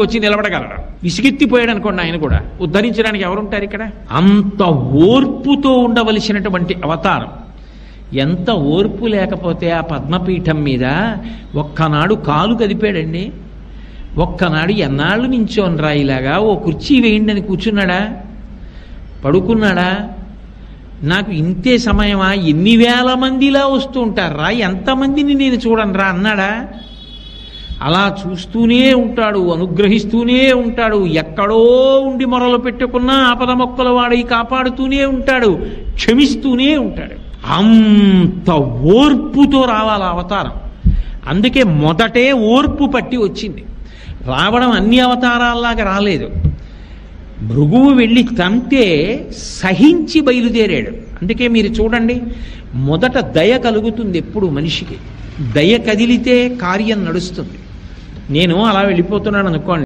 వచ్చి నిలబడగలడు. విసిగెత్తిపోయాడు అనుకోండి, ఆయన కూడా ఉద్ధరించడానికి ఎవరుంటారు ఇక్కడ? అంత ఓర్పుతో ఉండవలసినటువంటి అవతారం. ఎంత ఓర్పు లేకపోతే ఆ పద్మపీఠం మీద ఒక్కనాడు కాలు కదిపాడండి. ఒక్కనాడు ఎన్నాళ్ళు నించోనరా ఇలాగా, ఓ కుర్చీ వేయండి అని కూర్చున్నాడా? పడుకున్నాడా? నాకు ఇంతే సమయమా, ఎన్ని వేల మందిలా వస్తూ ఉంటారా, ఎంతమందిని నేను చూడనరా అన్నాడా? అలా చూస్తూనే ఉంటాడు, అనుగ్రహిస్తూనే ఉంటాడు. ఎక్కడో ఉండి మొరలు పెట్టుకున్నా ఆపద మొక్కల వాడి కాపాడుతూనే ఉంటాడు, క్షమిస్తూనే ఉంటాడు. అంత ఓర్పుతో రావాలి అవతారం. అందుకే మొదటే ఓర్పు పట్టి వచ్చింది. రావడం అన్ని అవతారాల్లాగా రాలేదు. భృగువు వెళ్ళి తంతే సహించి బయలుదేరాడు. అందుకే మీరు చూడండి, మొదట దయ కలుగుతుంది ఎప్పుడు మనిషికి. దయ కదిలితే కార్యం నడుస్తుంది. నేను అలా వెళ్ళిపోతున్నాను అనుకోండి,